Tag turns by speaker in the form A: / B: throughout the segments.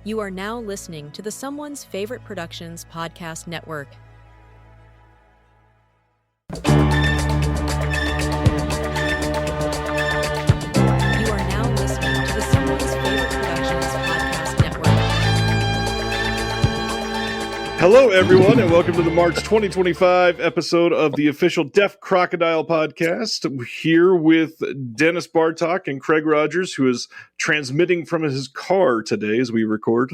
A: You are now listening to the Someone's Favorite Productions podcast network. You are now listening to the Someone's Favorite Productions podcast network.
B: Hello, everyone, and welcome to the March 2025 episode of the official Deaf Crocodile Podcast. I'm here with Dennis Bartok and Craig Rogers, who is transmitting from his car today as we record.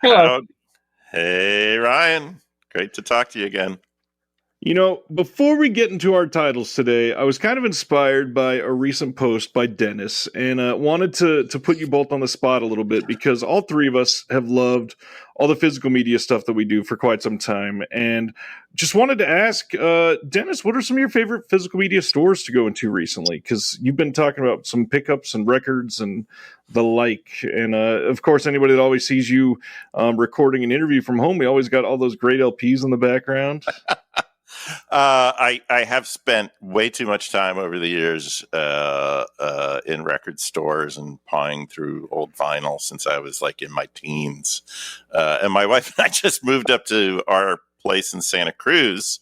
C: Hello. Hey, Ryan. Great to talk to you again.
B: You know, before we get into our titles today, I was kind of inspired by a recent post by Dennis and wanted to put you both on the spot a little bit because all three of us have loved all the physical media stuff that we do for quite some time. And just wanted to ask, Dennis, what are some of your favorite physical media stores to go into recently? Because you've been talking about some pickups and records and the like. And of course, anybody that always sees you recording an interview from home, we always got all those great LPs in the background.
C: I have spent way too much time over the years in record stores and pawing through old vinyl since I was like in my teens. And my wife and I just moved up to our place in Santa Cruz,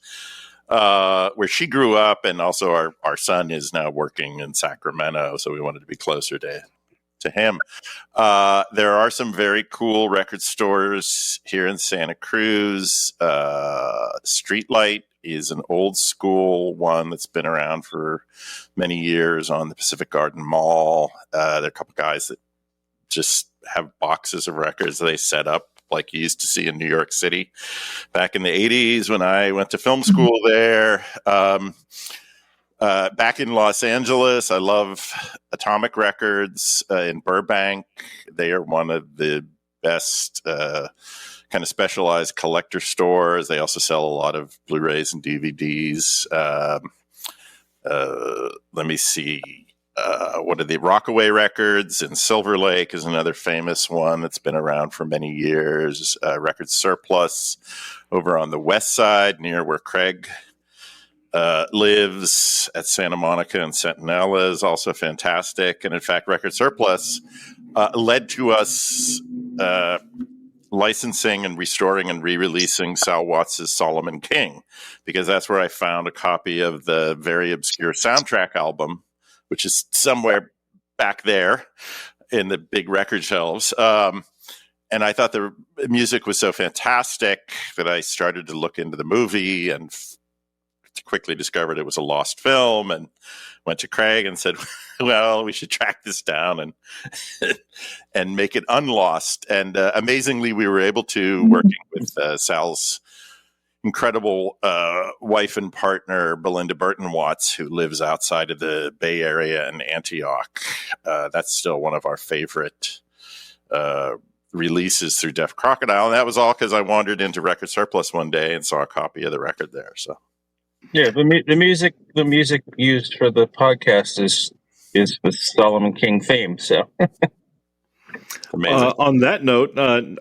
C: where she grew up. And also our son is now working in Sacramento. So we wanted to be closer to him. There are some very cool record stores here in Santa Cruz. Streetlight is an old school one that's been around for many years on the Pacific Garden Mall. There are a couple guys that just have boxes of records they set up like you used to see in New York City back in the 80s when I went to film school there. Back in Los Angeles, I love Atomic Records in Burbank. They are one of the best kind of specialized collector stores. They also sell a lot of Blu-rays and DVDs. Let me see. What are the Rockaway Records in Silver Lake is another famous one that's been around for many years. Record Surplus over on the west side near where Craig lives at Santa Monica and Centinela is also fantastic. And in fact, Record Surplus led to us licensing and restoring and re-releasing Sal Watts' Solomon King, because that's where I found a copy of the very obscure soundtrack album, which is somewhere back there in the big record shelves. And I thought the music was so fantastic that I started to look into the movie and quickly discovered it was a lost film and went to Craig and said, well, we should track this down and make it unlost. And amazingly, we were able to, working with Sal's incredible wife and partner, Belinda Burton Watts, who lives outside of the Bay Area in Antioch. That's still one of our favorite releases through Deaf Crocodile. And that was all because I wandered into Record Surplus one day and saw a copy of the record there. So.
D: Yeah, the music used for the podcast is the Solomon King theme. So,
C: amazing.
B: On that note,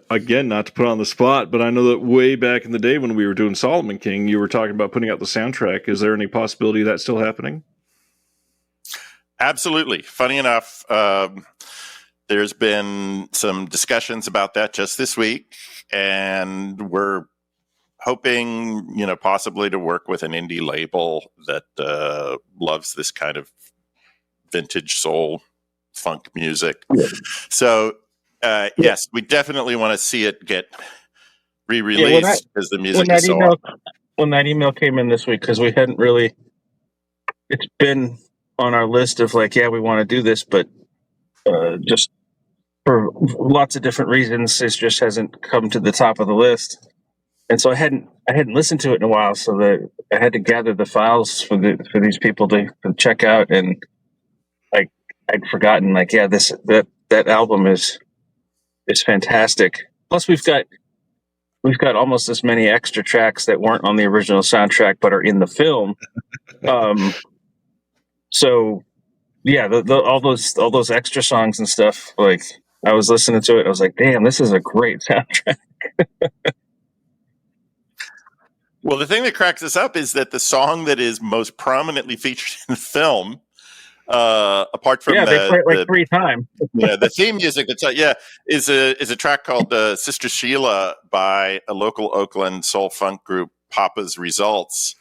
B: again, not to put on the spot, but I know that way back in the day when we were doing Solomon King, you were talking about putting out the soundtrack. Is there any possibility of that still happening?
C: Absolutely. Funny enough, there's been some discussions about that just this week, and we're hoping, possibly to work with an indie label that loves this kind of vintage soul funk music. Yeah. So, yes, we definitely want to see it get re-released because the music is so awesome.
D: When that email came in this week, because we hadn't really, it's been on our list of like, yeah, we want to do this, but just for lots of different reasons, it just hasn't come to the top of the list. And so I hadn't listened to it in a while, so that I had to gather the files for these people to check out, and I'd forgotten that album is fantastic. Plus we've got almost as many extra tracks that weren't on the original soundtrack but are in the film. So yeah, all those extra songs and stuff. Like I was listening to it, I was like, damn, this is a great soundtrack.
C: Well, the thing that cracks us up is that the song that is most prominently featured in the film Apart from
D: they play it like 3 times.
C: the theme music is a track called Sister Sheila by a local Oakland soul funk group, Papa's Results,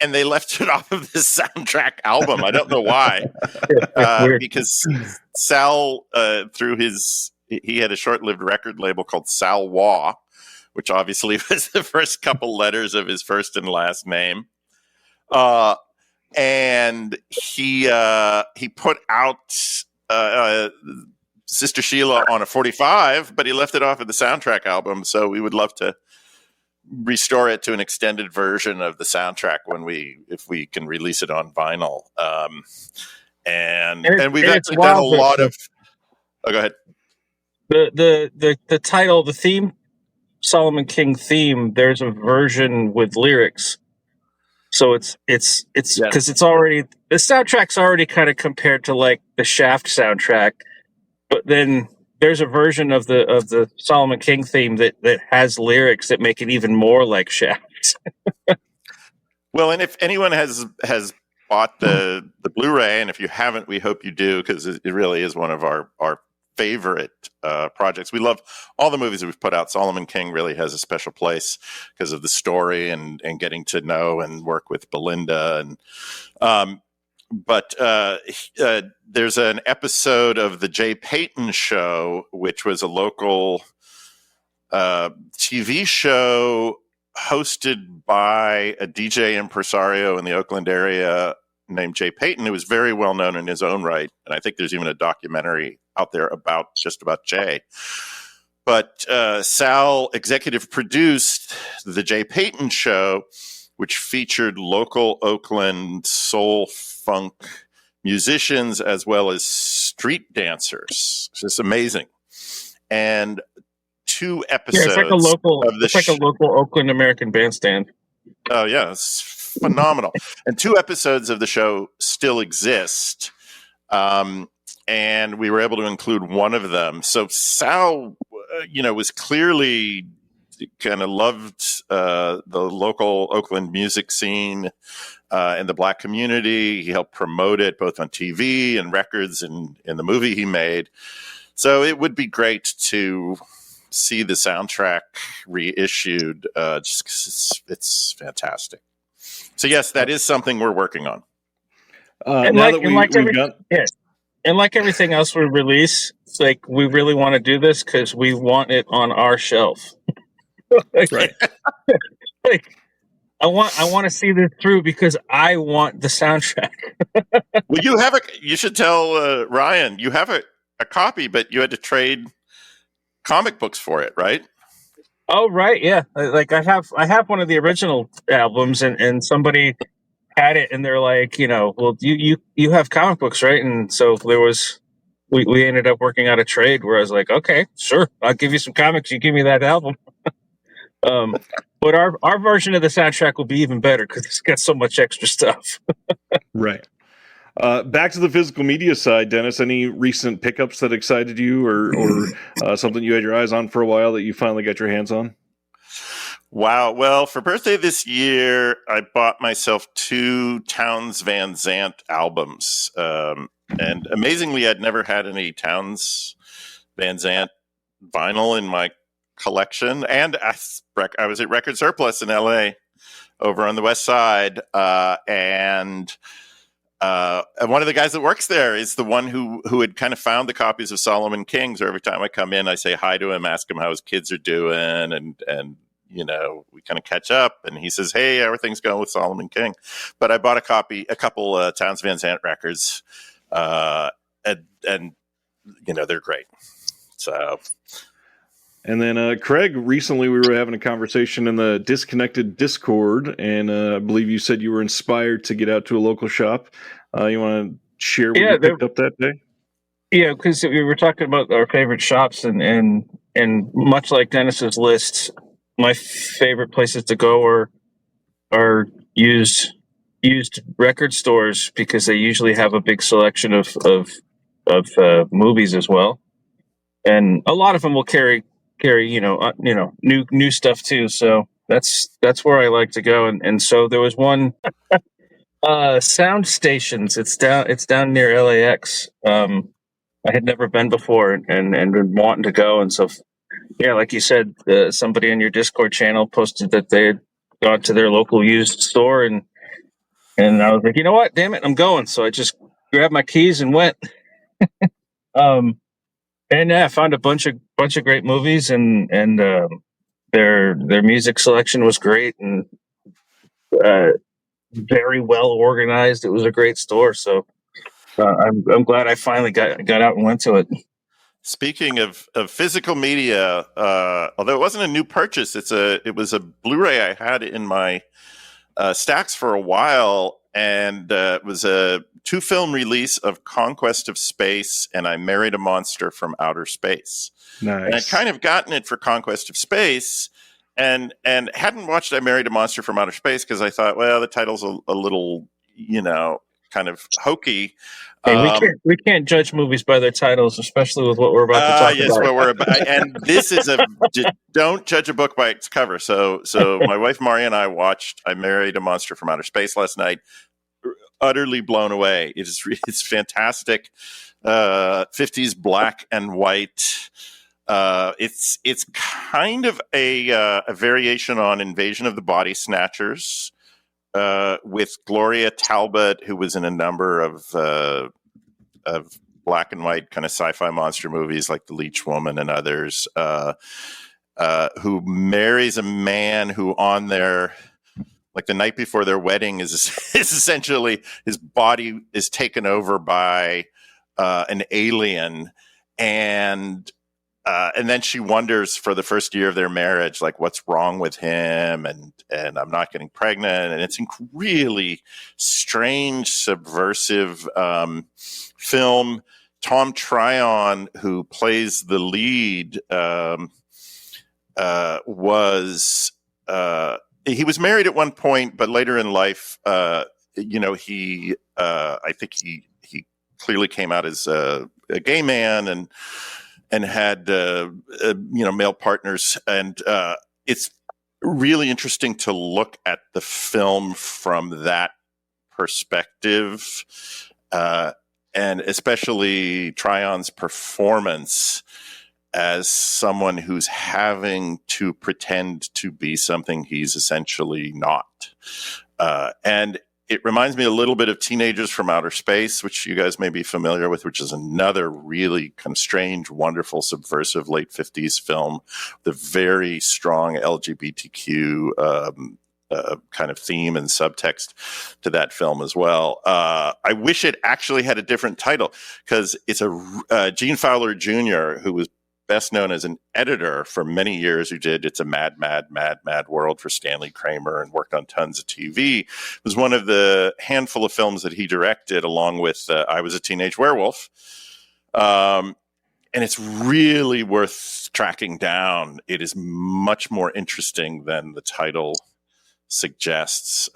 C: and they left it off of the soundtrack album. I don't know why, because Sal, he had a short-lived record label called Sal Wah, which obviously was the first couple letters of his first and last name. And he put out Sister Sheila on a 45, but he left it off of the soundtrack album. So we would love to restore it to an extended version of the soundtrack if we can release it on vinyl. And we've actually done a lot of. Oh, go ahead.
D: The title, the theme, Solomon King theme. There's a version with lyrics. So it's because it's already, the soundtrack's already kind of compared to like the Shaft soundtrack, but then there's a version of the Solomon King theme that has lyrics that make it even more like Shaft.
C: Well, and if anyone has bought the Blu-ray, and if you haven't, we hope you do, because it really is one of our favorite projects. We love all the movies that we've put out. Solomon King really has a special place because of the story and getting to know and work with Belinda. And but there's an episode of the Jay Payton Show, which was a local TV show hosted by a DJ impresario in the Oakland area named Jay Payton, who was very well known in his own right. And I think there's even a documentary out there about Jay. But Sal executive produced the Jay Payton Show, which featured local Oakland soul funk musicians as well as street dancers. It's just amazing. And 2 episodes.
D: It's like a local Oakland American Bandstand.
C: Oh yeah, it's phenomenal. And 2 episodes of the show still exist. And we were able to include one of them. So Sal, was clearly kind of loved the local Oakland music scene and the Black community. He helped promote it both on TV and records and in the movie he made. So it would be great to see the soundtrack reissued, just 'cause it's fantastic. So yes, that is something we're working on.
D: And like everything else we release, it's like we really want to do this because we want it on our shelf.
B: Right.
D: Like I want to see this through because I want the soundtrack.
C: Well, you should tell Ryan you have a copy, but you had to trade comic books for it, right?
D: Oh, right, yeah. Like I have one of the original albums, and somebody had it, and they're like, well, you have comic books, right? And so we ended up working out a trade where I was like, okay, sure, I'll give you some comics, you give me that album. But our version of the soundtrack will be even better because it's got so much extra stuff.
B: Right. Back to the physical media side, Dennis, any recent pickups that excited you or something you had your eyes on for a while that you finally got your hands on?
C: Wow. Well, for birthday this year, I bought myself 2 Townes Van Zandt albums. And amazingly, I'd never had any Townes Van Zandt vinyl in my collection. And I was at Record Surplus in LA over on the West Side. And one of the guys that works there is the one who had kind of found the copies of Solomon King. So every time I come in, I say hi to him, ask him how his kids are doing, and we kind of catch up. And he says, "Hey, everything's going with Solomon King." But I bought a couple Townes Van Zandt records, and they're great. So.
B: And then, Craig, recently we were having a conversation in the Disconnected Discord, and I believe you said you were inspired to get out to a local shop. You want to share what you picked up that day?
D: Yeah, because we were talking about our favorite shops, and much like Dennis's list, my favorite places to go are used record stores because they usually have a big selection of movies as well, and a lot of them will carry new stuff too. So that's where I like to go. And so there was one Sound stations. It's down near LAX. I had never been before and been wanting to go. And so, yeah, like you said, somebody in your Discord channel posted that they had gone to their local used store, and I was like, you know what? Damn it, I'm going. So I just grabbed my keys and went. Um, and yeah, I found a bunch of great movies, and their music selection was great and very well organized. It was a great store. So I'm glad I finally got out and went to it.
C: Speaking of physical media, although it wasn't a new purchase, it was a Blu-ray I had in my stacks for a while, and it was a 2-film release of Conquest of Space and I Married a Monster from Outer Space.
B: Nice.
C: And I'd kind of gotten it for Conquest of Space and hadn't watched I Married a Monster from Outer Space because I thought, well, the title's a little, kind of hokey.
D: Hey, we can't judge movies by their titles, especially with what we're about to talk about.
C: Yes, what we're about, and this is don't judge a book by its cover. So my wife Maria and I watched I Married a Monster from Outer Space last night. Utterly blown away. It's fantastic. 50s black and white. It's kind of a variation on Invasion of the Body Snatchers. With Gloria Talbot, who was in a number of black and white kind of sci-fi monster movies like The Leech Woman and others, who marries a man who on their, like the night before their wedding is essentially his body is taken over by an alien, and then she wonders for the first year of their marriage, like what's wrong with him, and I'm not getting pregnant, and it's a really strange, subversive film. Tom Tryon, who plays the lead, he was married at one point, but later in life, he I think he clearly came out as a gay man and had male partners, and it's really interesting to look at the film from that perspective, and especially Tryon's performance as someone who's having to pretend to be something he's essentially not, and it reminds me a little bit of Teenagers from Outer Space, which you guys may be familiar with, which is another really kind of strange, wonderful, subversive late 50s film with a very strong LGBTQ kind of theme and subtext to that film as well. I wish it actually had a different title, because it's Gene Fowler Jr., who was best known as an editor for many years, who did It's a Mad, Mad, Mad, Mad World for Stanley Kramer and worked on tons of TV. It was one of the handful of films that he directed, along with I Was a Teenage Werewolf. And it's really worth tracking down. It is much more interesting than the title suggests.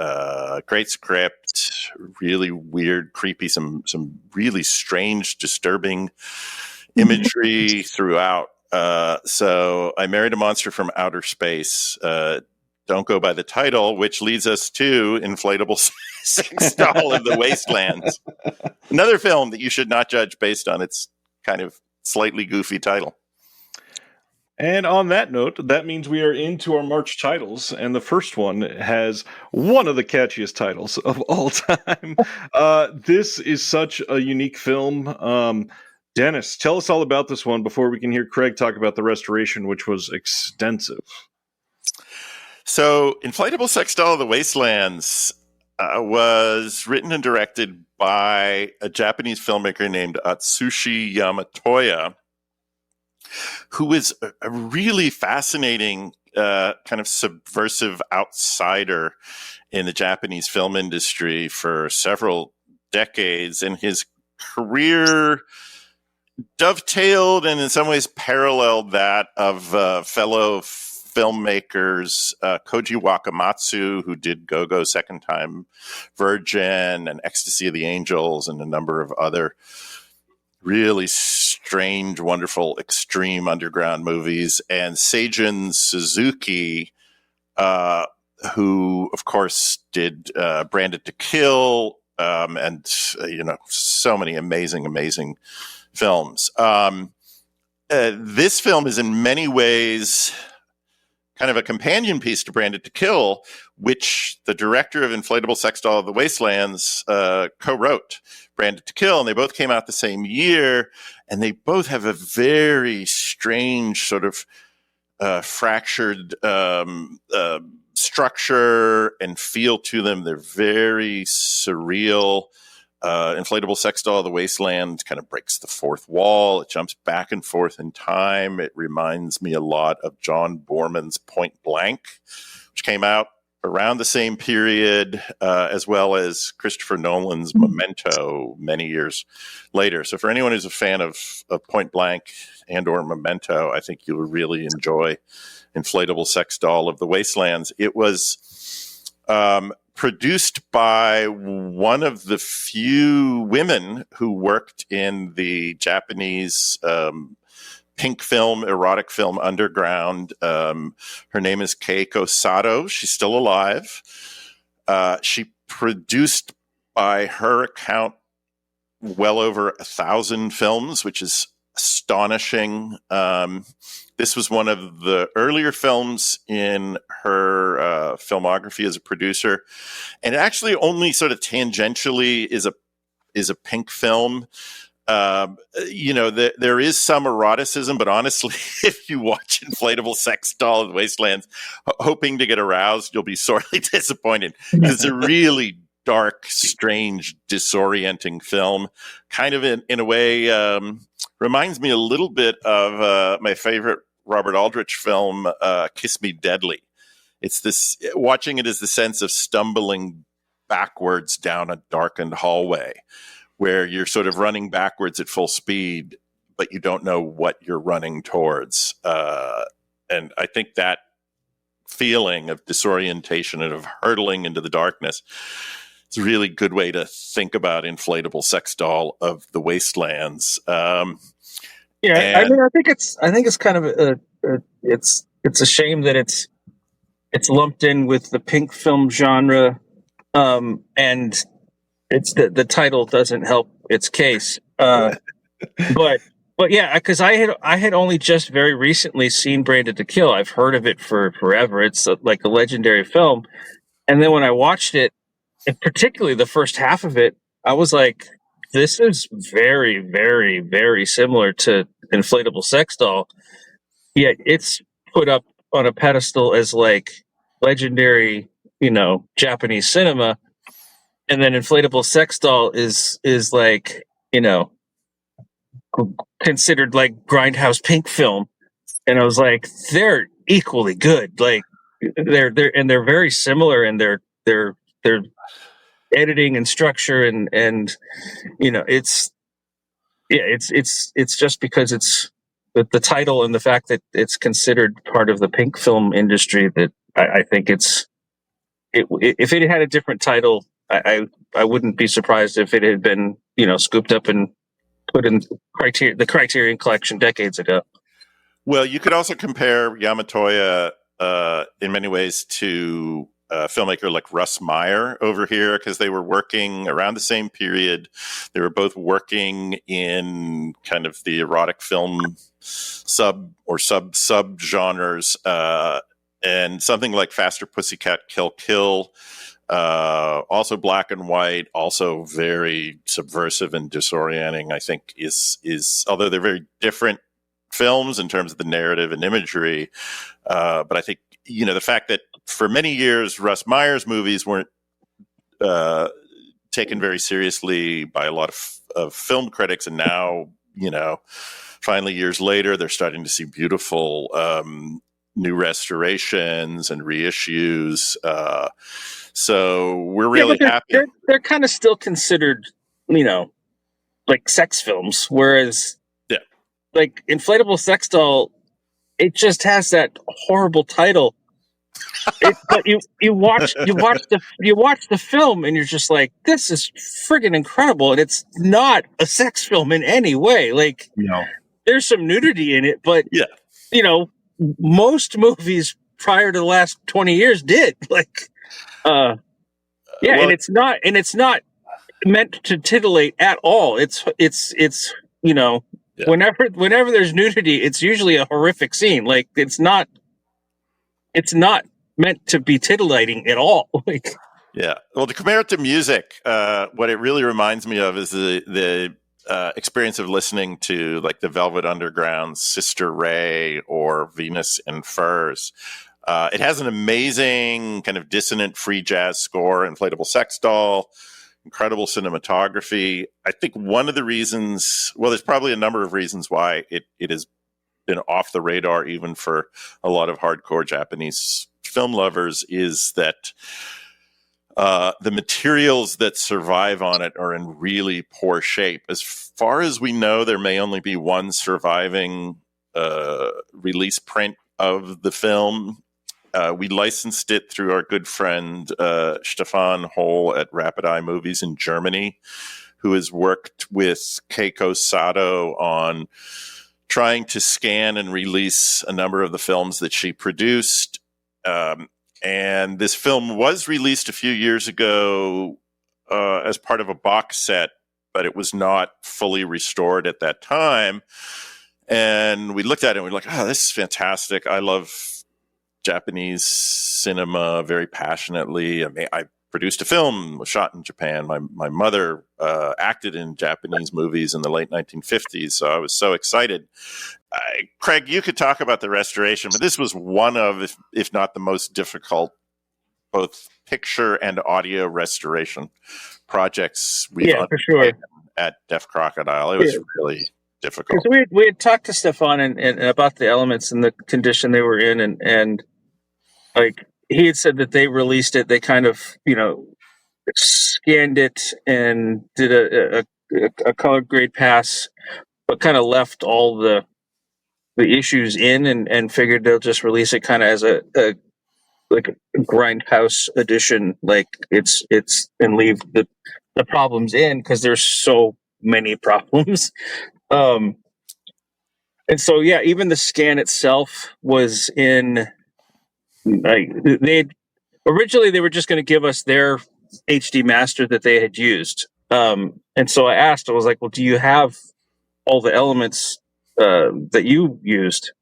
C: Great script, really weird, creepy, some really strange, disturbing imagery throughout. So I Married a Monster from Outer Space. Don't go by the title, which leads us to Inflatable Sex Doll of the Wastelands. Another film that you should not judge based on its kind of slightly goofy title.
B: And on that note, that means we are into our March titles, and the first one has one of the catchiest titles of all time. This is such a unique film. Dennis, tell us all about this one before we can hear Craig talk about the restoration, which was extensive.
C: So, Inflatable Sex Doll of the Wastelands was written and directed by a Japanese filmmaker named Atsushi Yamatoya, who is a really fascinating kind of subversive outsider in the Japanese film industry for several decades, and his career dovetailed and in some ways paralleled that of fellow filmmakers Koji Wakamatsu, who did Go-Go Second Time Virgin and Ecstasy of the Angels and a number of other really strange, wonderful, extreme underground movies, and Seijun Suzuki, who, of course, did Branded to Kill, and so many amazing films. This film is in many ways kind of a companion piece to Branded to Kill, which the director of Inflatable Sex Doll of the Wastelands co-wrote Branded to Kill, and they both came out the same year, and they both have a very strange sort of fractured structure and feel to them. They're very surreal. Inflatable Sex Doll of the Wasteland kind of breaks the fourth wall. It jumps back and forth in time. It reminds me a lot of John Borman's Point Blank, which came out around the same period, as well as Christopher Nolan's Memento many years later. So for anyone who's a fan of Point Blank and or Memento, I think you'll really enjoy Inflatable Sex Doll of the Wastelands. It was produced by one of the few women who worked in the Japanese pink film, erotic film underground. Her name is Keiko Sato. She's still alive. She produced, by her account, well over 1,000 films, which is astonishing. This was one of the earlier films in her filmography as a producer, and it actually only sort of tangentially is a pink film. There is some eroticism, but honestly, if you watch Inflatable Sex Doll of the Wastelands hoping to get aroused, you'll be sorely disappointed. It's a really dark, strange, disorienting film. Kind of in a way, reminds me a little bit of my favorite Robert Aldrich film, Kiss Me Deadly. It's this, watching it is the sense of stumbling backwards down a darkened hallway where you're sort of running backwards at full speed, but you don't know what you're running towards. And I think that feeling of disorientation and of hurtling into the darkness, it's a really good way to think about Inflatable Sex Doll of the Wastelands.
D: I think it's kind of it's a shame that it's lumped in with the pink film genre, and it's the title doesn't help its case. But yeah, because I had only just very recently seen Branded to Kill. I've heard of it for forever. It's like a legendary film, and then when I watched it, and particularly the first half of it, I was like, this is very, very, very similar to Inflatable Sex Doll. Yet it's put up on a pedestal as like legendary, Japanese cinema. And then Inflatable Sex Doll is like, considered like grindhouse pink film. And I was like, they're equally good. Like they're very similar in their editing and structure and it's just because it's the title and the fact that it's considered part of the pink film industry that I think if it had a different title, I wouldn't be surprised if it had been scooped up and put in the Criterion Collection decades ago.
C: Well, you could also compare Yamatoya in many ways to a filmmaker like Russ Meyer over here, because they were working around the same period. They were both working in kind of the erotic film sub genres, and something like Faster Pussycat Kill Kill, also black and white, also very subversive and disorienting, I think is although they're very different films in terms of the narrative and imagery, but I think the fact that for many years Russ Meyer's movies weren't taken very seriously by a lot of film critics, and now finally years later they're starting to see beautiful new restorations and reissues, so we're really happy.
D: They're kind of still considered like sex films, whereas like Inflatable Sex Doll, it just has that horrible title. But you watch the film and you're just like, this is friggin' incredible, and it's not a sex film in any way. Like, there's some nudity in it, but most movies prior to the last 20 years did. Like, yeah,
C: Well-
D: and it's not meant to titillate at all. It's you know,
C: Yeah.
D: whenever there's nudity, it's usually a horrific scene. Like, it's not meant to be titillating at all. Like,
C: Yeah. Well, to compare it to music, what it really reminds me of is the experience of listening to like the Velvet Underground's Sister Ray or Venus in Furs. It has an amazing kind of dissonant free jazz score, Inflatable Sex Doll, incredible cinematography. I think one of the reasons, well, there's probably a number of reasons why it has been off the radar even for a lot of hardcore Japanese film lovers, is that the materials that survive on it are in really poor shape. As far as we know, there may only be one surviving release print of the film. We licensed it through our good friend Stefan Hohl at Rapid Eye Movies in Germany, who has worked with Keiko Sato on trying to scan and release a number of the films that she produced. And this film was released a few years ago as part of a box set, but it was not fully restored at that time. And we looked at it and we were like, oh, this is fantastic. I love Japanese cinema very passionately. I mean, I produced a film, was shot in Japan. My mother acted in Japanese movies in the late 1950s, so I was so excited. Craig, you could talk about the restoration, but this was one of, if not the most difficult, both picture and audio restoration projects we've
D: for sure
C: at Deaf Crocodile. It was really difficult.
D: Because we had talked to Stefan and about the elements and the condition they were in, and like he had said that they released it. They kind of, you know, scanned it and did a color grade pass, but kind of left all the issues in and figured they'll just release it kind of as a grindhouse edition, like it's and leave the problems in because there's so many problems. And so, yeah, even the scan itself was in, like, originally they were just going to give us their HD master that they had used. And so I was like, well, do you have all the elements that you used?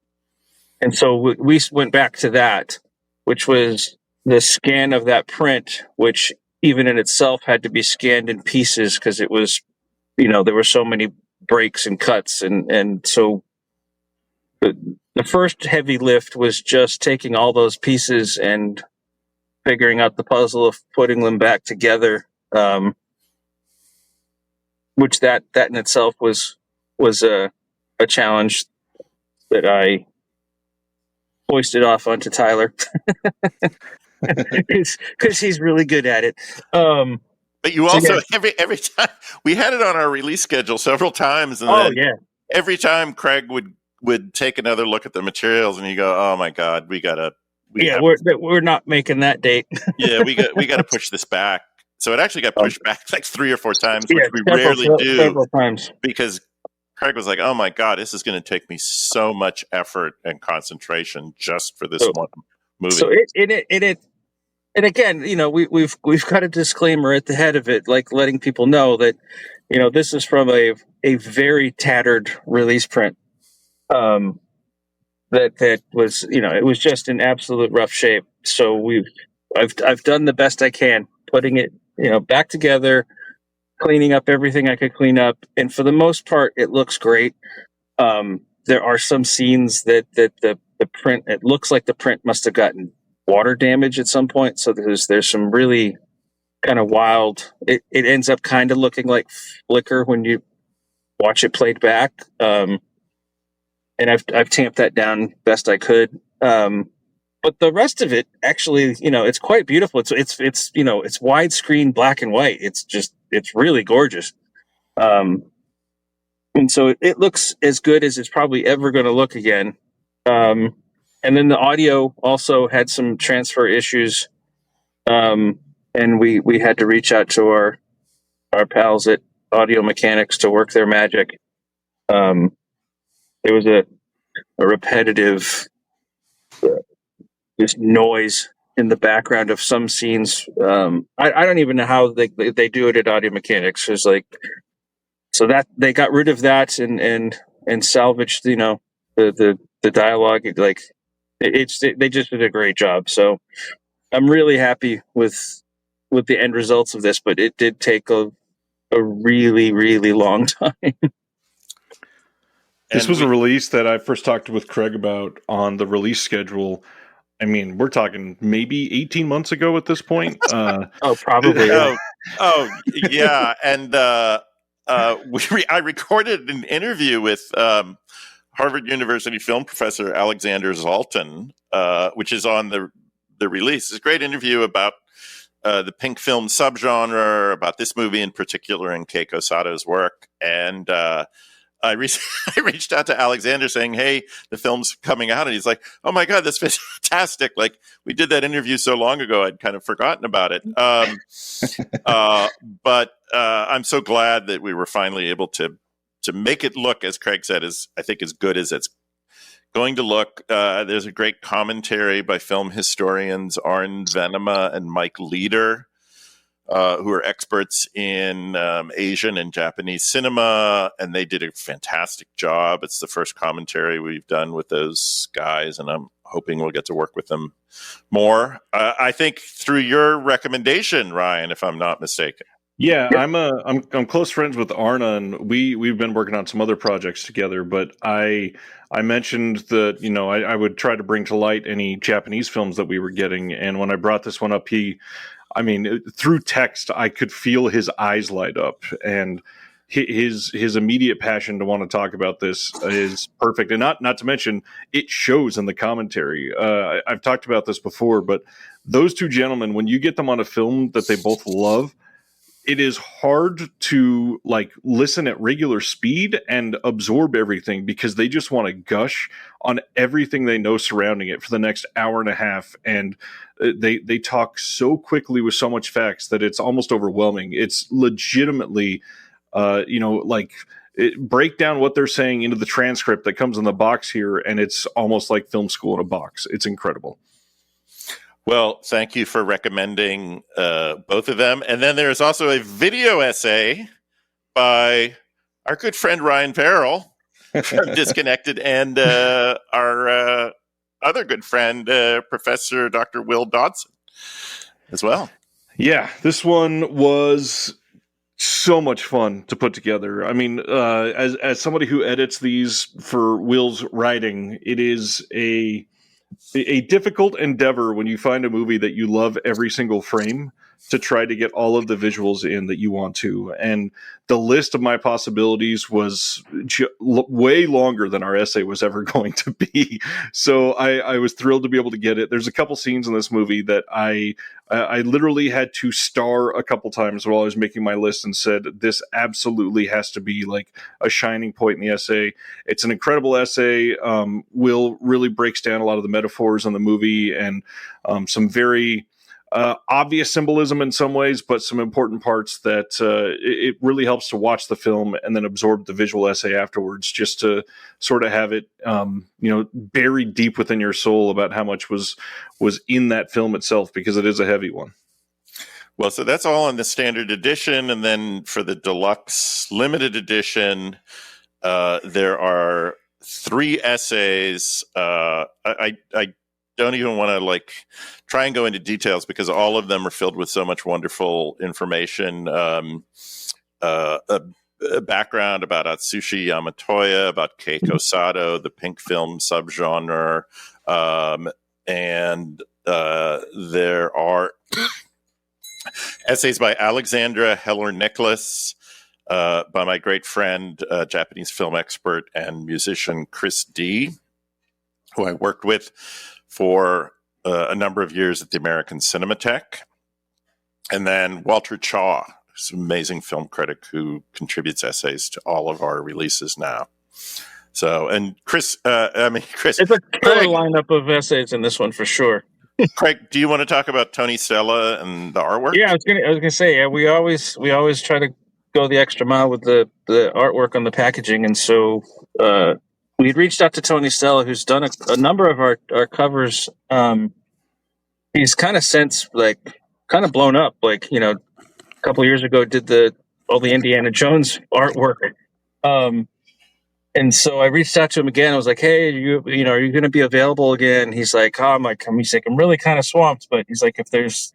D: And so we went back to that, which was the scan of that print, which even in itself had to be scanned in pieces because it was, you know, there were so many breaks and cuts. And so the first heavy lift was just taking all those pieces and figuring out the puzzle of putting them back together, which that in itself was a challenge that I hoisted off onto Tyler because he's really good at it.
C: But you also, every time we had it on our release schedule several times, and every time Craig would take another look at the materials and you go, oh my God, we're not making that date. we got to push this back. So it actually got pushed back like 3 or 4 times, which we rarely do, several times, because Craig was like, oh my God, this is going to take me so much effort and concentration just for this one movie.
D: So and again, you know, we've got a disclaimer at the head of it, like letting people know that, you know, this is from a very tattered release print. That was, you know, it was just in absolute rough shape. So I've done the best I can, putting it, you know, back together, cleaning up everything I could clean up, and for the most part, it looks great. There are some scenes that the print, it looks like the print must have gotten water damage at some point. So there's some really kind of wild. It ends up kind of looking like flicker when you watch it played back. And I've tamped that down best I could. But the rest of it, actually, you know, it's quite beautiful. It's you know, it's widescreen black and white. It's really gorgeous. And so it looks as good as it's probably ever going to look again. And then the audio also had some transfer issues. And we had to reach out to our pals at Audio Mechanics to work their magic. There was a repetitive this noise in the background of some scenes. I don't even know how they do it at Audio Mechanics. There's like, so that they got rid of that and salvaged, the dialogue. Like they just did a great job. So I'm really happy with the end results of this, but it did take a really, really long time.
B: This was a release that I first talked with Craig about on the release schedule. I mean, we're talking maybe 18 months ago at this point.
D: Probably.
C: Yeah. And I recorded an interview with Harvard University film professor Alexander Zoltan, which is on the release. It's a great interview about the pink film subgenre, about this movie in particular, and Keiko Sato's work. And I reached out to Alexander saying, "Hey, the film's coming out," and he's like, "Oh my God, that's fantastic! Like, we did that interview so long ago, I'd kind of forgotten about it." But I'm so glad that we were finally able to make it look, as Craig said, as good as it's going to look. There's a great commentary by film historians Arne Venema and Mike Leader, who are experts in Asian and Japanese cinema, and they did a fantastic job. It's the first commentary we've done with those guys, and I'm hoping we'll get to work with them more. I think through your recommendation, Ryan, if I'm not mistaken.
B: Yeah, I'm close friends with Arne, and we've been working on some other projects together. But I mentioned that I would try to bring to light any Japanese films that we were getting, and when I brought this one up, through text, I could feel his eyes light up, and his immediate passion to want to talk about this is perfect. And not to mention, it shows in the commentary. I've talked about this before, but those two gentlemen, when you get them on a film that they both love, it is hard to listen at regular speed and absorb everything, because they just want to gush on everything they know surrounding it for the next hour and a half. And they talk so quickly with so much facts that it's almost overwhelming. It's legitimately, break down what they're saying into the transcript that comes in the box here, and it's almost like film school in a box. It's incredible.
C: Well, thank you for recommending both of them. And then there's also a video essay by our good friend Ryan Farrell from Disconnected, and our other good friend, Professor Dr. Will Dodson, as well. Yeah,
B: this one was so much fun to put together. I mean, as somebody who edits these for Will's writing, it is a difficult endeavor when you find a movie that you love every single frame to try to get all of the visuals in that you want to. And the list of my possibilities was way longer than our essay was ever going to be. So I was thrilled to be able to get it. There's a couple scenes in this movie that I literally had to star a couple times while I was making my list and said, this absolutely has to be like a shining point in the essay. It's an incredible essay. Will really breaks down a lot of the metaphors in the movie, and some very obvious symbolism in some ways, but some important parts that it really helps to watch the film and then absorb the visual essay afterwards, just to sort of have it, buried deep within your soul about how much was in that film itself, because it is a heavy one.
C: Well, so that's all in the standard edition. And then for the deluxe limited edition, there are 3 essays. I don't even want to try and go into details, because all of them are filled with so much wonderful information. A background about Atsushi Yamatoya, about Keiko Sato, the pink film subgenre, and there are essays by Alexandra Heller-Nicholas, by my great friend, Japanese film expert and musician Chris D., who I worked with for a number of years at the American Cinematheque. And then Walter Chaw, who's an amazing film critic who contributes essays to all of our releases now. So, and Chris,
D: it's a killer lineup of essays in this one for sure.
C: Craig, do you want to talk about Tony Stella and the artwork?
D: Yeah, I was gonna say, we always try to go the extra mile with the artwork on the packaging, and so we reached out to Tony Stella, who's done a number of our covers he's kind of since kind of blown up. A couple years ago, did all the Indiana Jones artwork. And so I reached out to him again. I was like, "Hey, are you going to be available again?" He's like, "Oh, he's like, I'm really kind of swamped, but he's like, if there's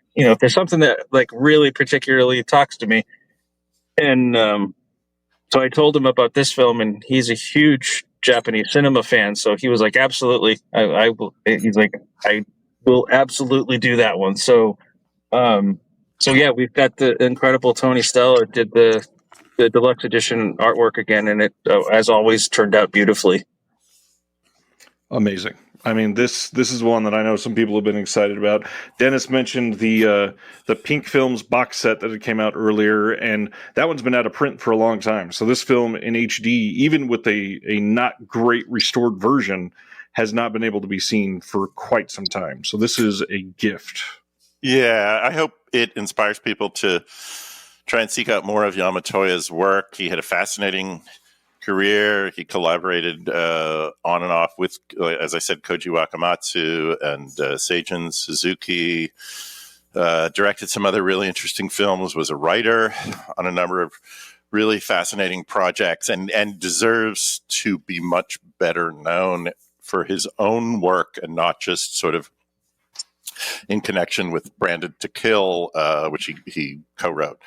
D: something that like really particularly talks to me." And so I told him about this film, and he's a huge Japanese cinema fan. So he was like, "Absolutely, I will." He's like, "I will absolutely do that one." So, yeah, we've got the incredible Tony Stella did the deluxe edition artwork again, and it, as always, turned out beautifully.
B: Amazing. I mean, this is one that I know some people have been excited about. Dennis mentioned the Pink Films box set that it came out earlier, and that one's been out of print for a long time. So this film in HD, even with a not great restored version, has not been able to be seen for quite some time. So this is a gift. Yeah,
C: I hope it inspires people to try and seek out more of Yamatoya's work. He had a fascinating career. He collaborated on and off with, as I said, Koji Wakamatsu and Seijun Suzuki. Directed some other really interesting films, was a writer on a number of really fascinating projects, and deserves to be much better known for his own work and not just sort of in connection with Branded to Kill, which he co-wrote.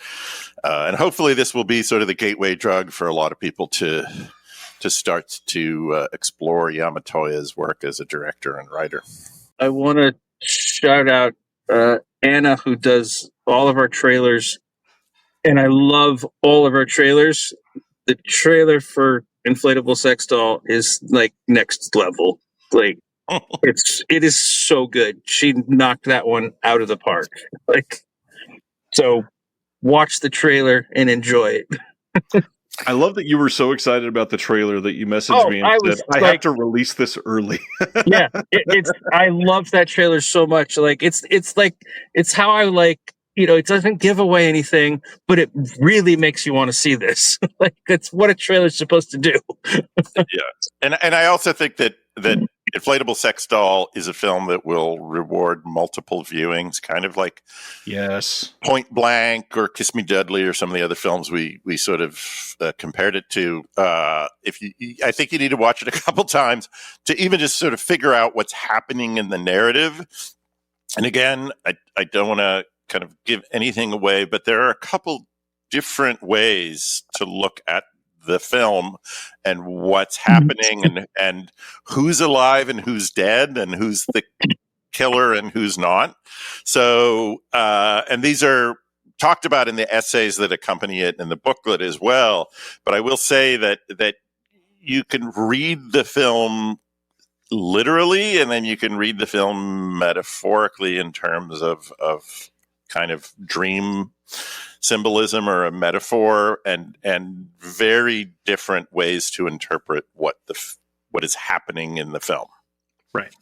C: And hopefully this will be sort of the gateway drug for a lot of people to start to explore Yamatoya's work as a director and writer.
D: I want to shout out Anna, who does all of our trailers, and I love all of our trailers. The trailer for Inflatable Sex Doll is like next level. Like, it is so good. She knocked that one out of the park. So watch the trailer and enjoy it.
B: I love that you were so excited about the trailer that you messaged me and said, I have to release this early.
D: Yeah, I love that trailer so much. Like it's how I like, it doesn't give away anything, but it really makes you want to see this. Like, that's what a trailer is supposed to do.
C: Yeah. And I also think that Inflatable Sex Doll is a film that will reward multiple viewings, kind of like Point Blank or Kiss Me Deadly or some of the other films we sort of compared it to. I think you need to watch it a couple times to even just sort of figure out what's happening in the narrative. And again, I don't want to kind of give anything away, but there are a couple different ways to look at the film and what's happening and who's alive and who's dead and who's the killer and who's not. So, and these are talked about in the essays that accompany it in the booklet as well. But I will say that you can read the film literally, and then you can read the film metaphorically in terms of kind of dream symbolism or a metaphor, and very different ways to interpret what is happening in the film.
B: Right.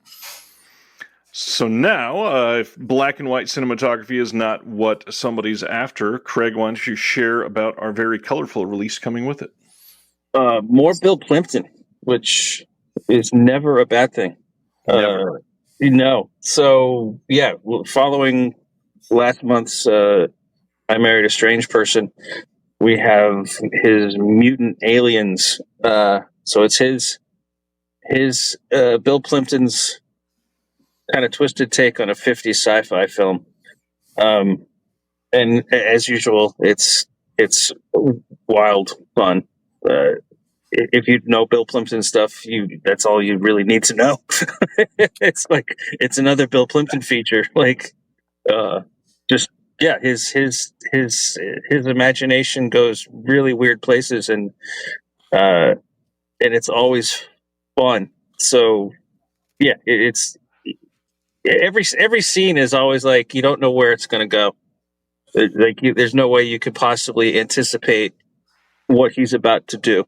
B: So now, if black and white cinematography is not what somebody's after, Craig, why don't you share about our very colorful release coming with it?
D: More Bill Plympton, which is never a bad thing.
B: Never.
D: So, yeah, following last month's I Married a Strange Person, we have his Mutant Aliens. So it's his Bill Plympton's kind of twisted take on a 50s sci-fi film. And as usual, it's wild fun. If you know Bill Plympton stuff, that's all you really need to know. It's another Bill Plympton feature. His imagination goes really weird places, and it's always fun. So yeah, it's every scene is always like you don't know where it's going to go. There's no way you could possibly anticipate what he's about to do,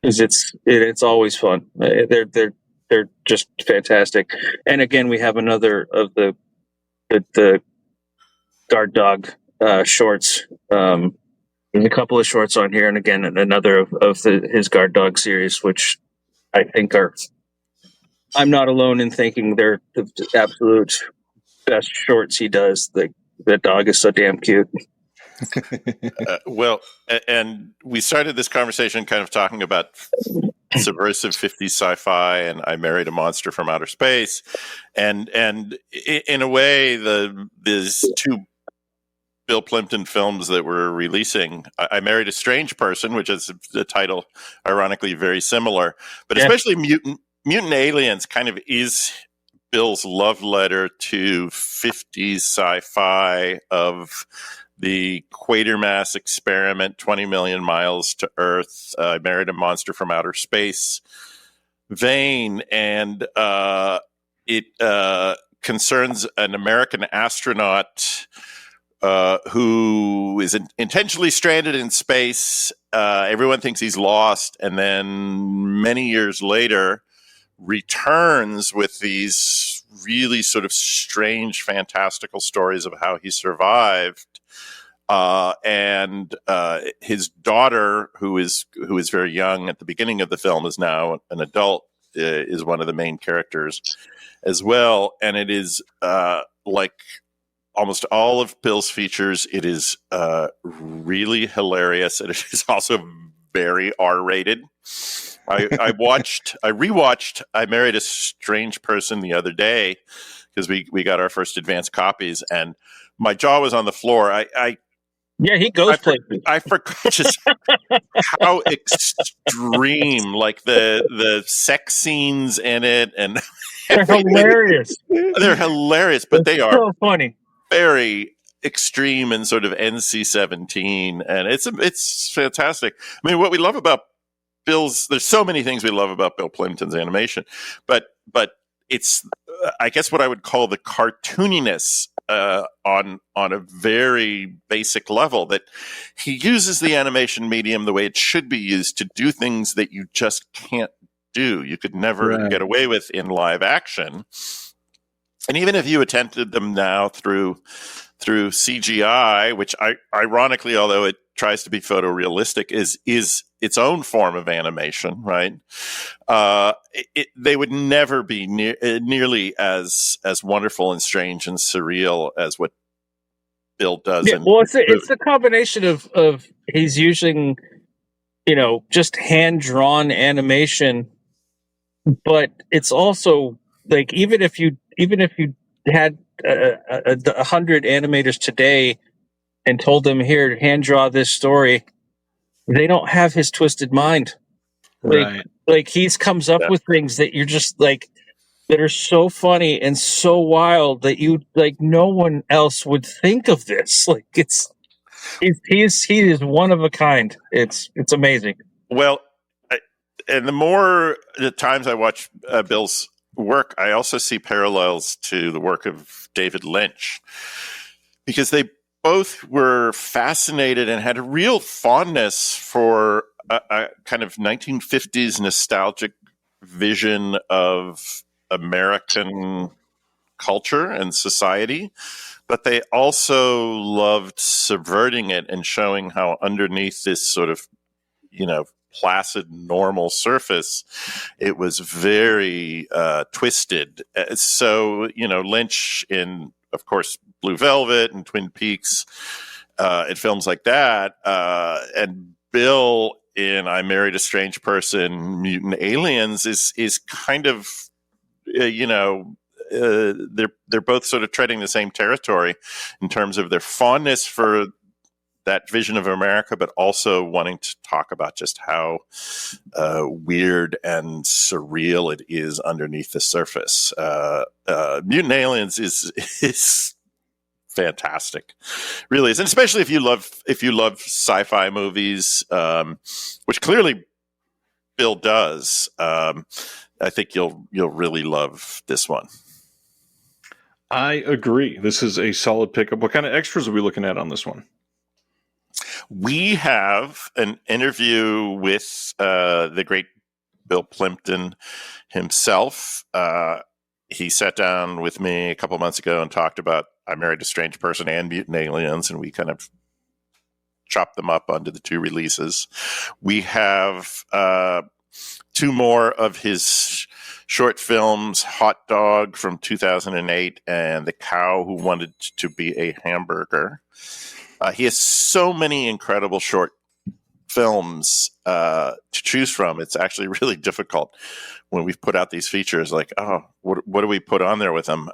D: because it's always fun. They're just fantastic. And again, we have another of the Guard Dog shorts. There's a couple of shorts on here, and again, another of his Guard Dog series, which I think I'm not alone in thinking they're the absolute best shorts he does. The dog is so damn cute.
C: And we started this conversation kind of talking about subversive 50s sci-fi, and I Married a Monster from Outer Space, and in a way, these two Bill Plympton films that we're releasing, I Married a Strange Person, which is the title, ironically, very similar, but especially Mutant Aliens kind of is Bill's love letter to 50s sci-fi of the Quatermass experiment, 20 million miles to Earth, I Married a Monster from Outer Space vein, and it concerns an American astronaut who is intentionally stranded in space. Everyone thinks he's lost, and then many years later returns with these really sort of strange, fantastical stories of how he survived. And his daughter, who is very young at the beginning of the film, is now an adult, is one of the main characters as well. And it is like almost all of Bill's features, it is really hilarious, and it is also very R-rated. I rewatched I Married a Strange Person the other day because we got our first advance copies, and my jaw was on the floor.
D: He goes places.
C: I forgot just how extreme, like the sex scenes in it, and
D: they're hilarious.
C: They're hilarious, but they are
D: so funny,
C: very extreme and sort of NC-17, and it's fantastic. I mean, what we love about there's so many things we love about Bill Plympton's animation, but it's I guess what I would call the cartooniness on a very basic level, that he uses the animation medium the way it should be used to do things that you just can't do. You could never get away with in live action. And even if you attempted them now through CGI, which ironically, although it tries to be photorealistic, is its own form of animation, right? They would never be nearly as wonderful and strange and surreal as what Bill does.
D: Yeah, well, it's the combination of he's using, just hand drawn animation, but it's also like even if you had 100 animators today and told them, here, hand draw this story, they don't have his twisted mind. Like he's comes up with things that you're just like, that are so funny and so wild that you like no one else would think of this. Like he is one of a kind. It's amazing.
C: Well, and the times I watch Bill's work, I also see parallels to the work of David Lynch, because they both were fascinated and had a real fondness for a kind of 1950s nostalgic vision of American culture and society, but they also loved subverting it and showing how underneath this sort of, placid, normal surface, it was very twisted. So, Lynch in, of course, Blue Velvet and Twin Peaks and films like that, and Bill in I Married a Strange Person, Mutant Aliens is kind of, they're both sort of treading the same territory in terms of their fondness for that vision of America, but also wanting to talk about just how weird and surreal it is underneath the surface. Mutant Aliens is fantastic, really is, and especially if you love sci-fi movies, which clearly Bill does. I think you'll really love this one.
B: I agree. This is a solid pickup. What kind of extras are we looking at on this one?
C: We have an interview with the great Bill Plympton himself. He sat down with me a couple months ago and talked about I Married a Strange Person and Mutant Aliens, and we kind of chopped them up onto the two releases. We have two more of his short films, Hot Dog from 2008 and The Cow Who Wanted to Be a Hamburger. He has so many incredible short films to choose from. It's actually really difficult when we've put out these features, like, oh, what do we put on there with them?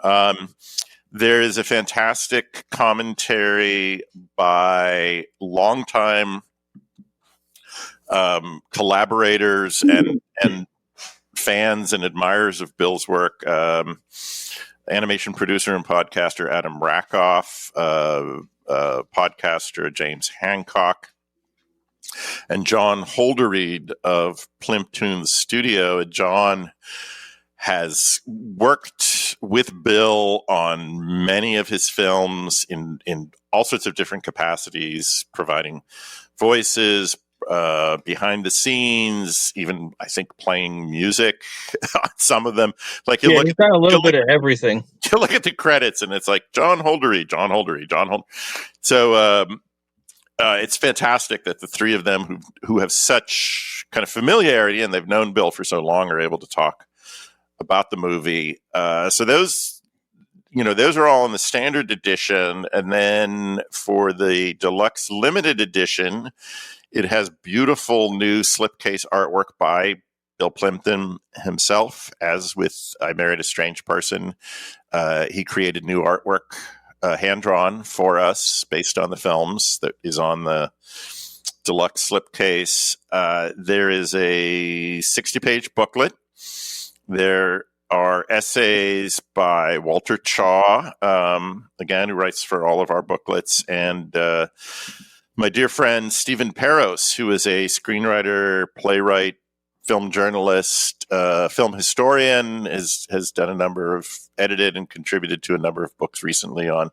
C: There is a fantastic commentary by longtime collaborators and fans and admirers of Bill's work. Animation producer and podcaster Adam Rakoff, podcaster James Hancock, and John Holderried of Plympton Studio. John has worked with Bill on many of his films in all sorts of different capacities, providing voices, behind the scenes, even I think playing music on some of them. Like
D: he's got a little bit of everything.
C: You look at the credits and it's like John Holderried. So it's fantastic that the three of them who have such kind of familiarity and they've known Bill for so long are able to talk about the movie. So those are all in the standard edition. And then for the deluxe limited edition, it has beautiful new slipcase artwork by Bill Plympton himself. As with I Married a Strange Person, he created new artwork, hand-drawn for us based on the films, that is on the deluxe slipcase. There is a 60-page booklet. There are essays by Walter Chaw, again, who writes for all of our booklets, and my dear friend Stephen Peros, who is a screenwriter, playwright, film journalist, film historian, has done a number of edited and contributed to a number of books recently on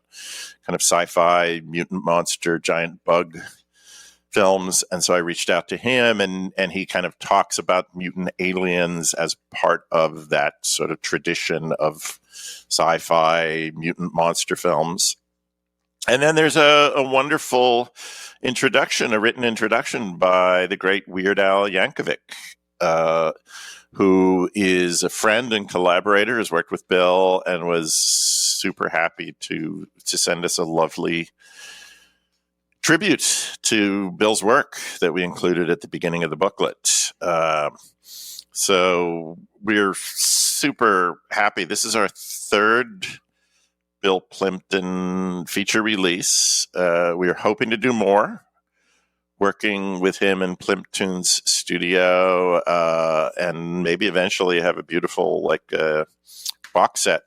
C: kind of sci-fi, mutant monster, giant bug films. And so I reached out to him, and he kind of talks about mutant aliens as part of that sort of tradition of sci-fi mutant monster films. And then there's a wonderful introduction, a written introduction by the great Weird Al Yankovic, who is a friend and collaborator, has worked with Bill, and was super happy to send us a lovely tribute to Bill's work that we included at the beginning of the booklet. So we're super happy. This is our third Bill Plympton feature release. We are hoping to do more, working with him in Plympton's studio, and maybe eventually have a beautiful box set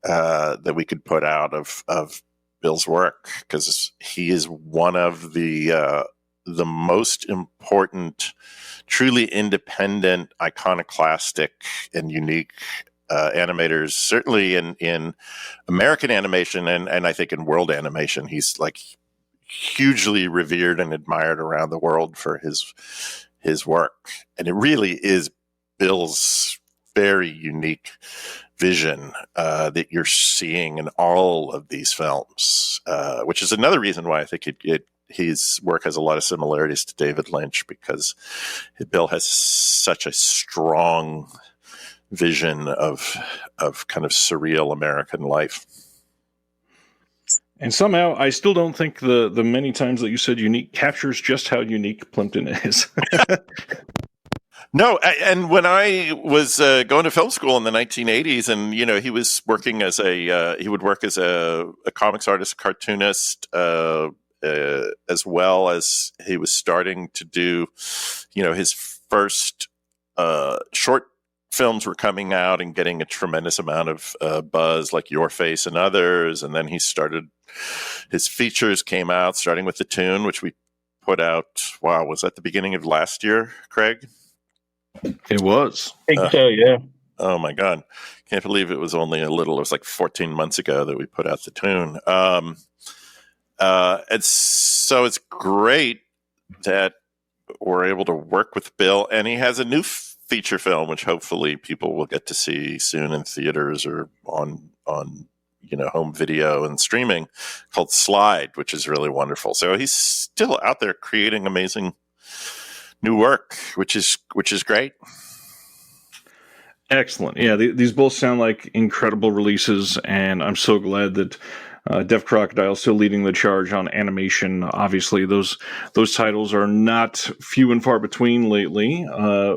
C: that we could put out of Bill's work, because he is one of the most important, truly independent, iconoclastic, and unique animators, certainly in American animation and I think in world animation. He's like hugely revered and admired around the world for his work. And it really is Bill's very unique vision that you're seeing in all of these films, which is another reason why I think his work has a lot of similarities to David Lynch, because Bill has such a strong vision of kind of surreal American life.
B: And somehow I still don't think the many times that you said unique captures just how unique Plympton is.
C: No, and when I was going to film school in the 1980s, and he was working he would work as a comics artist, cartoonist, as well as he was starting to do, his first short films were coming out and getting a tremendous amount of buzz, like Your Face and others. And then his features came out, starting with The Tune, which we put out. Wow, was that the beginning of last year, Craig?
B: It was.
D: I think so, yeah.
C: Oh my God. Can't believe it was only it was like 14 months ago that we put out The Tune. And so it's great that we're able to work with Bill, and he has a new feature film, which hopefully people will get to see soon in theaters or on home video and streaming, called Slide, which is really wonderful. So he's still out there creating amazing new work, which is great.
B: Excellent. Yeah, these both sound like incredible releases, and I'm so glad that Deaf Crocodile is still leading the charge on animation. Obviously, those titles are not few and far between lately.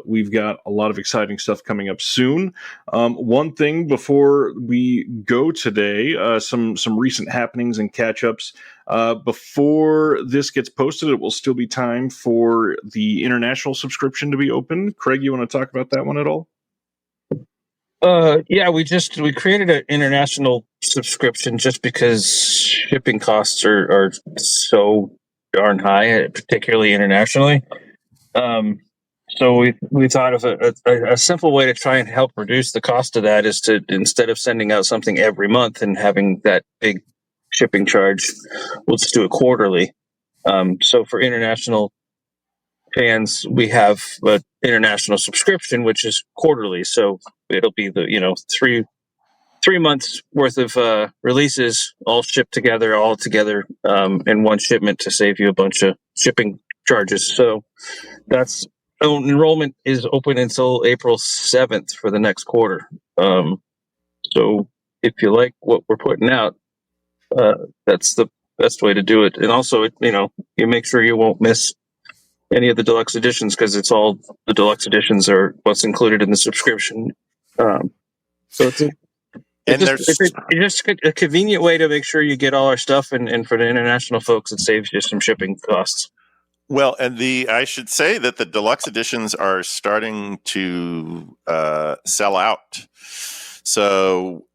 B: We've got a lot of exciting stuff coming up soon. One thing before we go today, some recent happenings and catch-ups. Before this gets posted, it will still be time for the international subscription to be open. Craig, you want to talk about that one at all?
D: Yeah, we created an international subscription just because shipping costs are so darn high, particularly internationally. So we thought of a simple way to try and help reduce the cost of that is to, instead of sending out something every month and having that big shipping charge, we'll just do it quarterly. So for international fans, we have an international subscription, which is quarterly. So it'll be the 3 months worth of releases all shipped together, in one shipment to save you a bunch of shipping charges. So that's enrollment is open until April 7th for the next quarter. So if you like what we're putting out, that's the best way to do it. And also, you make sure you won't miss any of the deluxe editions, because it's all the deluxe editions are what's included in the subscription. So it's just a convenient way to make sure you get all our stuff, and for the international folks, it saves you some shipping costs.
C: Well, and I should say that the deluxe editions are starting to sell out. So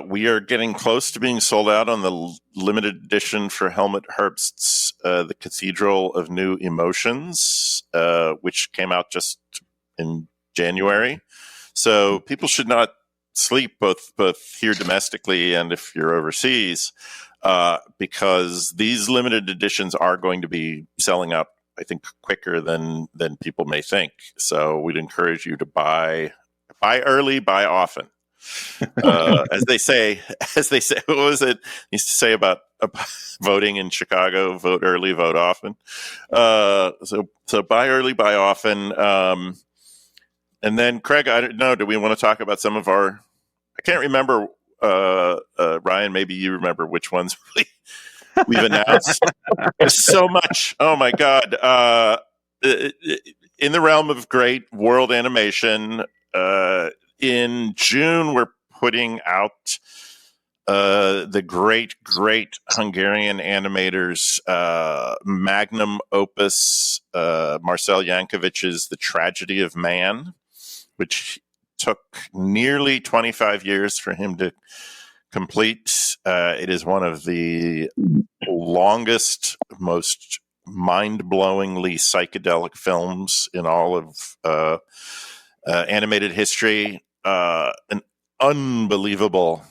C: we are getting close to being sold out on the limited edition for Helmut Herbst's The Cathedral of New Emotions, which came out just in January. So people should not sleep, both here domestically and if you're overseas, because these limited editions are going to be selling out, I think, quicker than people may think. So we'd encourage you to buy early, buy often. As they say, what was it used to say about voting in Chicago? Vote early, vote often. So buy early, buy often. And then, Craig, I don't know, do we want to talk about some of our, I can't remember, Ryan, maybe you remember which ones we've announced. There's so much. Oh my God. In the realm of great world animation, in June, we're putting out the great Hungarian animators' magnum opus, Marcel Yankovic's The Tragedy of Man, which took nearly 25 years for him to complete. It is one of the longest, most mind-blowingly psychedelic films in all of animated history. An unbelievable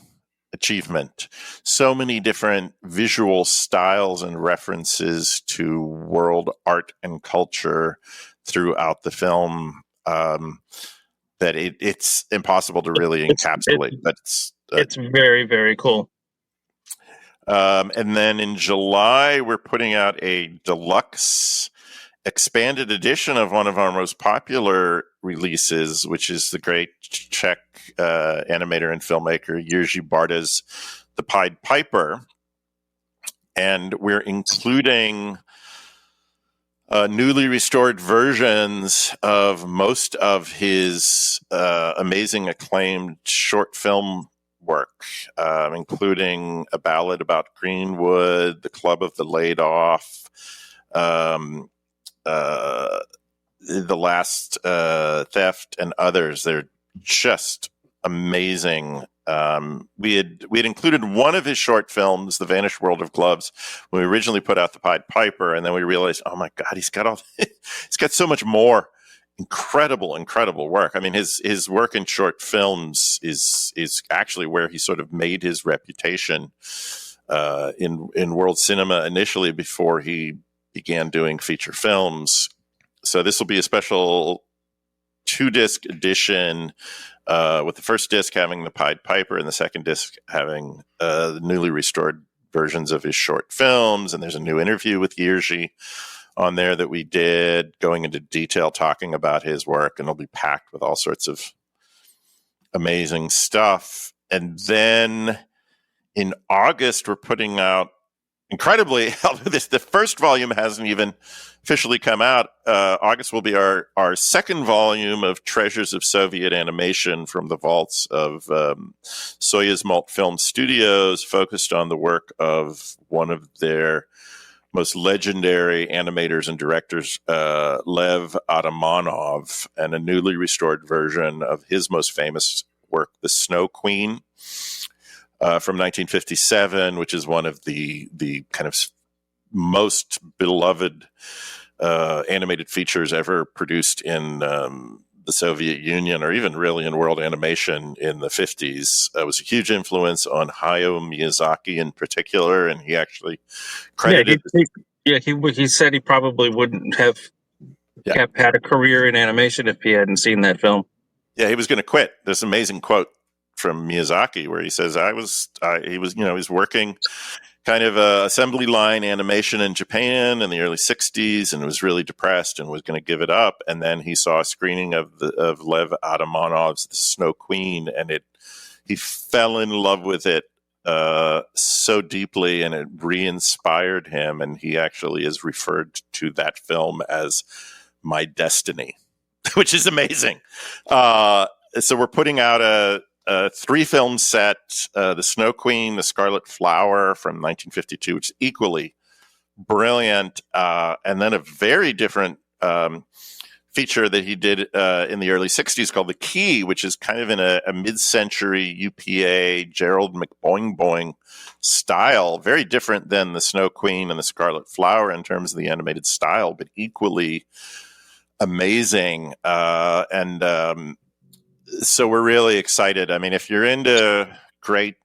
C: achievement. So many different visual styles and references to world art and culture throughout the film, that it's impossible to really encapsulate. But it's
D: very, very cool.
C: And then in July, we're putting out a deluxe expanded edition of one of our most popular releases, which is the great Czech animator and filmmaker Jiří Barta's The Pied Piper. And we're including newly restored versions of most of his amazing acclaimed short film work, including A Ballad About Greenwood, The Club of the Laid Off, The Last Theft, and others. They're just amazing. We had included one of his short films, The Vanished World of Gloves, when we originally put out The Pied Piper, and then we realized, oh my God, he's got so much more incredible work. I mean, his work in short films is actually where he sort of made his reputation in world cinema initially, before he began doing feature films. So this will be a special 2-disc edition, with the first disc having The Pied Piper and the second disc having the newly restored versions of his short films. And there's a new interview with Jiří on there that we did, going into detail talking about his work, and it'll be packed with all sorts of amazing stuff. And then in August, we're putting out, incredibly, the first volume hasn't even officially come out. August will be our second volume of Treasures of Soviet Animation from the vaults of Soyuz Malt Film Studios, focused on the work of one of their most legendary animators and directors, Lev Atamanov, and a newly restored version of his most famous work, The Snow Queen, from 1957, which is one of the kind of most beloved animated features ever produced in the Soviet Union, or even really in world animation in the 50s. It was a huge influence on Hayao Miyazaki in particular, and he actually credited...
D: He said he probably wouldn't have had a career in animation if he hadn't seen that film.
C: Yeah, he was going to quit. This amazing quote from Miyazaki where he says, he was working kind of assembly line animation in Japan in the early 60s and was really depressed and was going to give it up. And then he saw a screening of Lev Atamanov's The Snow Queen, and he fell in love with it so deeply, and it re-inspired him. And he actually is referred to that film as my destiny, which is amazing. So we're putting out a 3-film set, The Snow Queen, The Scarlet Flower from 1952, which is equally brilliant, and then a very different feature that he did in the early 60s called The Key, which is kind of in a mid-century UPA Gerald McBoing style, very different than The Snow Queen and The Scarlet Flower in terms of the animated style, but equally amazing. So we're really excited. I mean, if you're into great,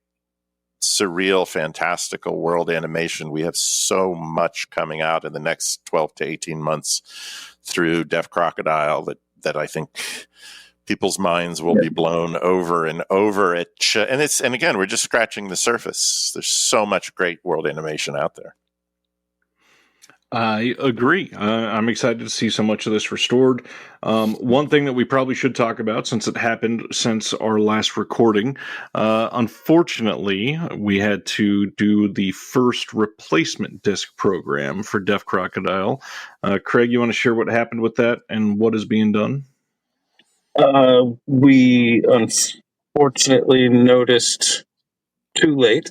C: surreal, fantastical world animation, we have so much coming out in the next 12 to 18 months through Deaf Crocodile that I think people's minds will be blown over and over. And again, we're just scratching the surface. There's so much great world animation out there.
B: I agree. I'm excited to see so much of this restored. One thing that we probably should talk about, since it happened since our last recording, unfortunately, we had to do the first replacement disc program for Deaf Crocodile. Craig, you want to share what happened with that and what is being done?
D: We unfortunately noticed too late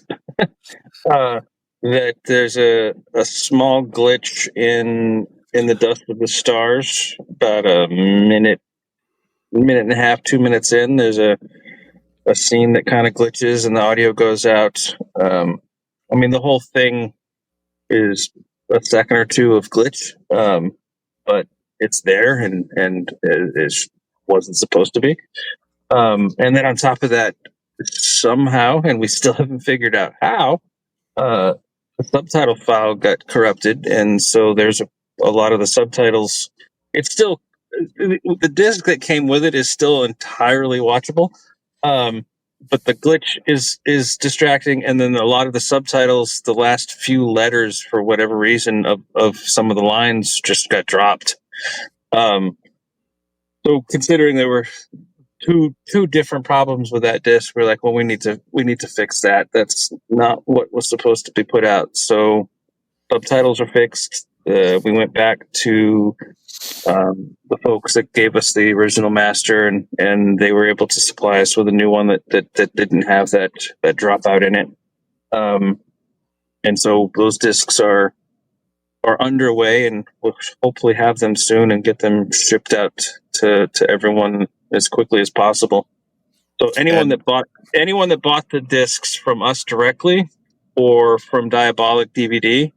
D: that there's a small glitch in the Dust of the Stars. About a minute and a half, 2 minutes in, there's a scene that kind of glitches and the audio goes out. I mean, the whole thing is a second or two of glitch, but it's there and it wasn't supposed to be. And then on top of that, somehow, and we still haven't figured out how, the subtitle file got corrupted, and so there's a lot of the subtitles. It's still, the disc that came with it is still entirely watchable, but the glitch is distracting, and then a lot of the subtitles, the last few letters, for whatever reason, of some of the lines just got dropped. So considering there were two different problems with that disc, we're like, well, we need to fix that. That's not what was supposed to be put out. So subtitles are fixed. We went back to the folks that gave us the original master, and they were able to supply us with a new one that didn't have that dropout in it. And so those discs are underway, and we'll hopefully have them soon and get them shipped out to everyone as quickly as possible. So anyone that bought the discs from us directly or from Diabolic DVD,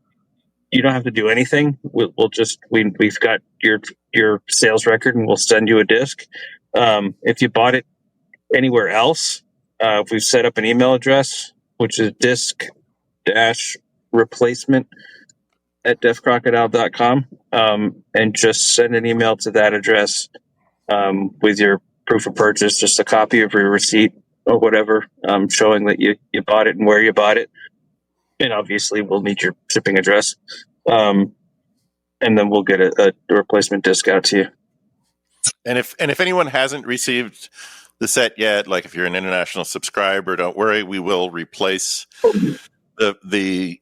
D: you don't have to do anything. We've got your sales record, and we'll send you a disc. If you bought it anywhere else, we've set up an email address, which is disc-replacement@deafcrocodile.com, and just send an email to that address with your proof of purchase, just a copy of your receipt or whatever, showing that you bought it and where you bought it. And obviously we'll need your shipping address. And then we'll get a replacement disc out to you.
C: And if anyone hasn't received the set yet. Like if you're an international subscriber, don't worry, we will replace the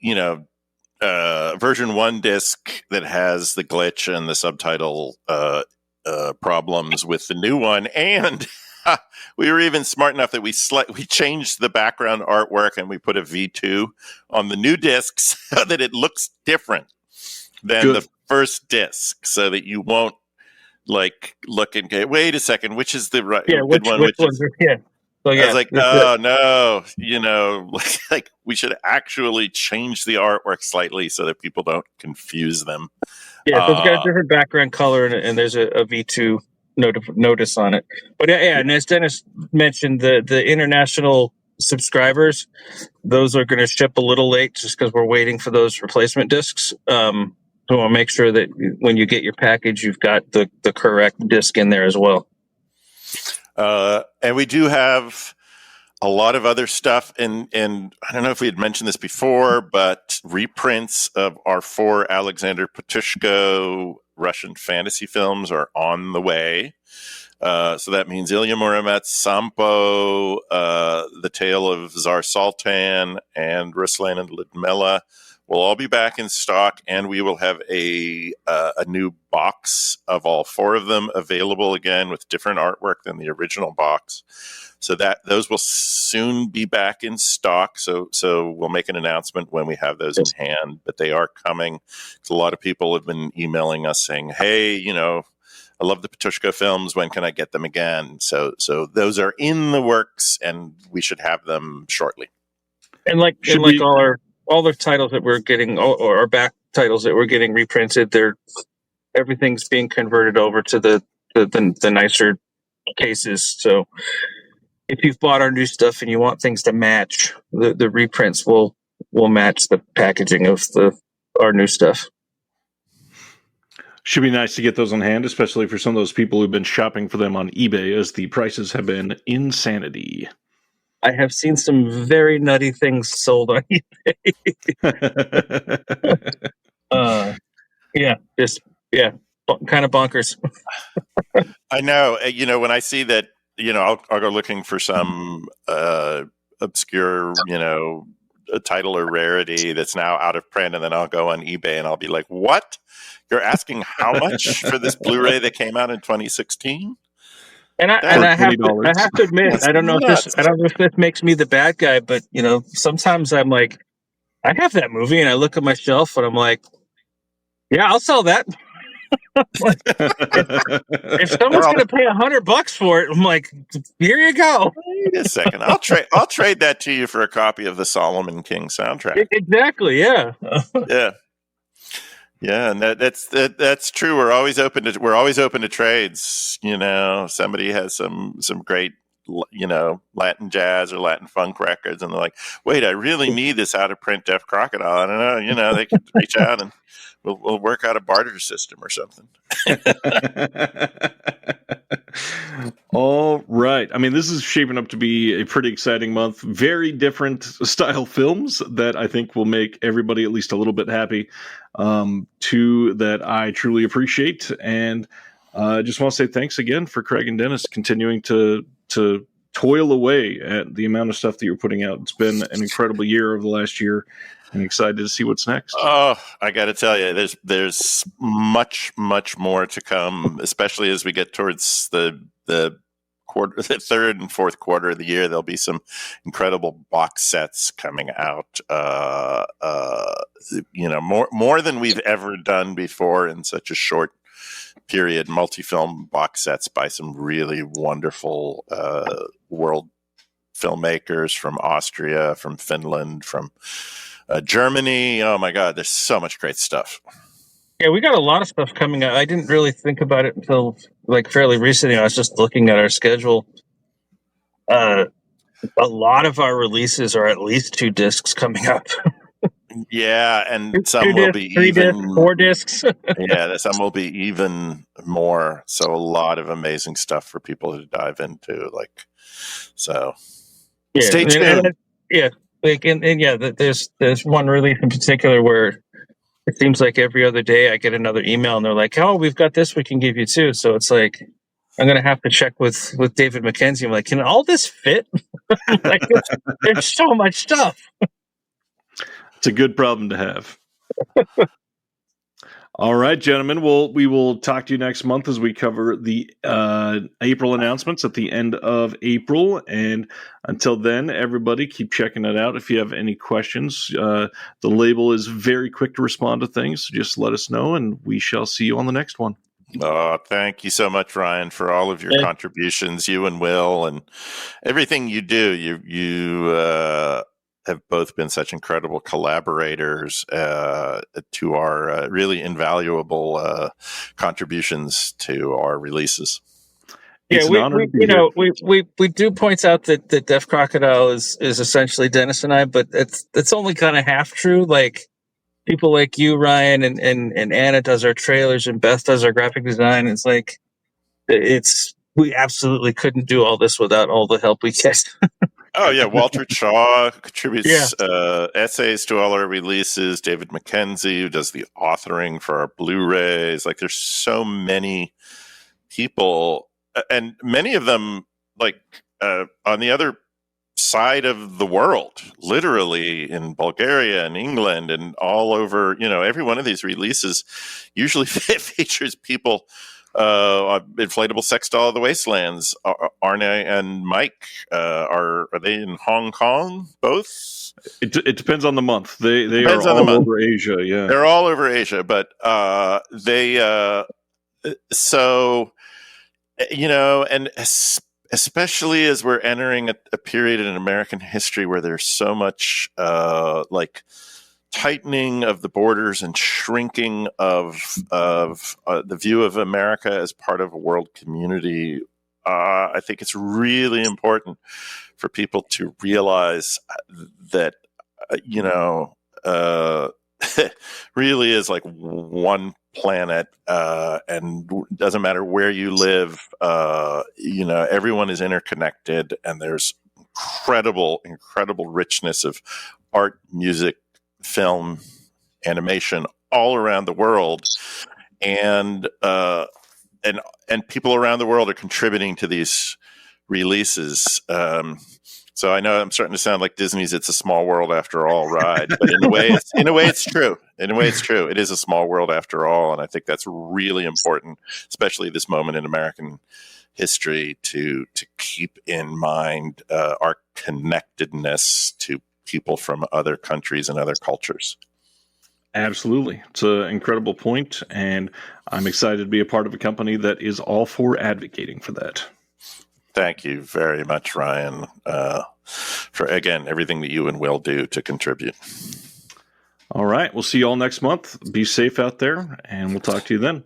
C: version 1 disc that has the glitch and the subtitle problems with the new one. And we were even smart enough that we changed the background artwork and we put a V2 on the new disc so that it looks different than the first disc, so that you won't like look and go, wait a second, which is the right
D: which
C: one?
D: Which one's So,
C: I was like, oh no, like we should actually change the artwork slightly so that people don't confuse them.
D: Yeah, so it's got a different background color and there's a V2 notice on it. But and as Dennis mentioned, the international subscribers, those are going to ship a little late just because we're waiting for those replacement discs. So we'll make sure that when you get your package, you've got the correct disc in there as well.
C: And we do have a lot of other stuff. And I don't know if we had mentioned this before, but reprints of our 4 Alexander Petrushko Russian fantasy films are on the way. So that means Ilya Muromets, Sampo, The Tale of Tsar Sultan, and Ruslan and Ludmilla will all be back in stock, and we will have a new box of all 4 of them available again with different artwork than the original box. So that those will soon be back in stock. So we'll make an announcement when we have those in hand, but they are coming. A lot of people have been emailing us saying, hey, I love the Petrushko films. When can I get them again? So those are in the works, and we should have them shortly.
D: And all the titles that we're getting, or our back titles that we're getting reprinted, everything's being converted over to the nicer cases. So if you've bought our new stuff and you want things to match, the reprints will match the packaging of our new stuff.
B: Should be nice to get those on hand, especially for some of those people who've been shopping for them on eBay, as the prices have been insanity.
D: I have seen some very nutty things sold on eBay. Kind of bonkers.
C: I know. When I see that, I'll go looking for some obscure, a title or rarity that's now out of print, and then I'll go on eBay and I'll be like, "What? You're asking how much for this Blu-ray that came out in 2016?"
D: And I have to admit, I don't know if this makes me the bad guy, but sometimes I'm like, I have that movie, and I look at my shelf, and I'm like, yeah, I'll sell that. If someone's going to pay $100 for it, I'm like, here you go.
C: Wait a second, I'll trade that to you for a copy of the Solomon King soundtrack.
D: Exactly, yeah.
C: Yeah, and that's true. We're always open to trades. Somebody has some great, Latin jazz or Latin funk records, and they're like, "Wait, I really need this out of print Deaf Crocodile." I don't know. They can reach out and we'll work out a barter system or something.
B: All right. I mean, this is shaping up to be a pretty exciting month. Very different style films that I think will make everybody at least a little bit happy. 2 that I truly appreciate. And I just want to say thanks again for Craig and Dennis continuing to toil away at the amount of stuff that you're putting out. It's been an incredible year over the last year. I'm excited to see what's next.
C: Oh, I got to tell you, there's much, much more to come, especially as we get towards the third and fourth quarter of the year. There'll be some incredible box sets coming out. More than we've ever done before in such a short period. Multi-film box sets by some really wonderful world filmmakers from Austria, from Finland, from Germany. Oh my God, there's so much great stuff.
D: Yeah, we got a lot of stuff coming out. I didn't really think about it until fairly recently. I was just looking at our schedule. A lot of our releases are at least 2 discs coming up.
C: Yeah, and some will be
D: 3 discs, 4 discs.
C: Yeah, some will be even more. So a lot of amazing stuff for people to dive into. Stay tuned.
D: There's one release in particular where it seems like every other day I get another email and they're like, "Oh, we've got this we can give you too." So it's like, I'm gonna have to check with David Mackenzie. I'm like, can all this fit? Like, there's so much stuff.
B: It's a good problem to have. All right, gentlemen. We will talk to you next month as we cover the April announcements at the end of April. And until then, everybody keep checking it out. If you have any questions, the label is very quick to respond to things. So just let us know, and we shall see you on the next one.
C: Thank you so much, Ryan, for all of your contributions, you and Will, and everything you do. You have both been such incredible collaborators to our really invaluable contributions to our releases.
D: Yeah, we do point out that Deaf Crocodile is essentially Dennis and I, but it's only kind of half true. Like, people like you, Ryan, and Anna does our trailers, and Beth does our graphic design. It's like, we absolutely couldn't do all this without all the help we get.
C: Oh, yeah. Walter Shaw contributes essays to all our releases. David Mackenzie, who does the authoring for our Blu-rays. Like, there's so many people, and many of them, like, on the other side of the world, literally in Bulgaria and England and all over. Every one of these releases usually features people. Inflatable Sex Doll of the Wastelands. Arne and Mike, are they in Hong Kong? Both?
B: It depends on the month. They are all over Asia. Yeah,
C: they're all over Asia, but and especially as we're entering a period in American history where there's so much tightening of the borders and shrinking of the view of America as part of a world community. I think it's really important for people to realize that, really is like one planet, and doesn't matter where you live. Everyone is interconnected, and there's incredible richness of art, music, film, animation all around the world, and people around the world are contributing to these releases. So I know I'm starting to sound like Disney's "It's a Small World After All" ride, but in a way it's true. In a way, it's true. It is a small world after all, and I think that's really important, especially this moment in American history, to keep in mind our connectedness to people from other countries and other cultures.
B: Absolutely. It's an incredible point, and I'm excited to be a part of a company that is all for advocating for that.
C: Thank you very much, Ryan, for, again, everything that you and Will do to contribute.
B: All right. We'll see you all next month. Be safe out there, and we'll talk to you then.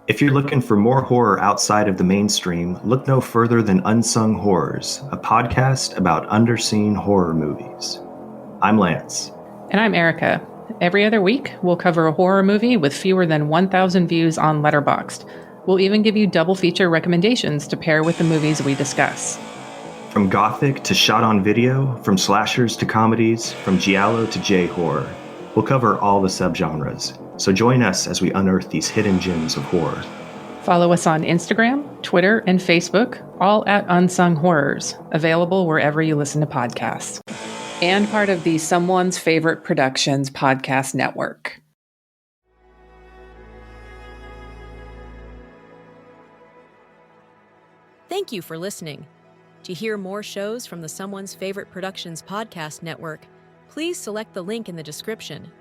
E: If you're looking for more horror outside of the mainstream, look no further than Unsung Horrors, a podcast about underseen horror movies. I'm Lance.
F: And I'm Erica. Every other week, we'll cover a horror movie with fewer than 1,000 views on Letterboxd. We'll even give you double feature recommendations to pair with the movies we discuss.
E: From gothic to shot on video, from slashers to comedies, from giallo to J-horror, we'll cover all the subgenres. So join us as we unearth these hidden gems of horror.
F: Follow us on Instagram, Twitter, and Facebook, all at Unsung Horrors, available wherever you listen to podcasts. And part of the Someone's Favorite Productions podcast network.
A: Thank you for listening. To hear more shows from the Someone's Favorite Productions podcast network, please select the link in the description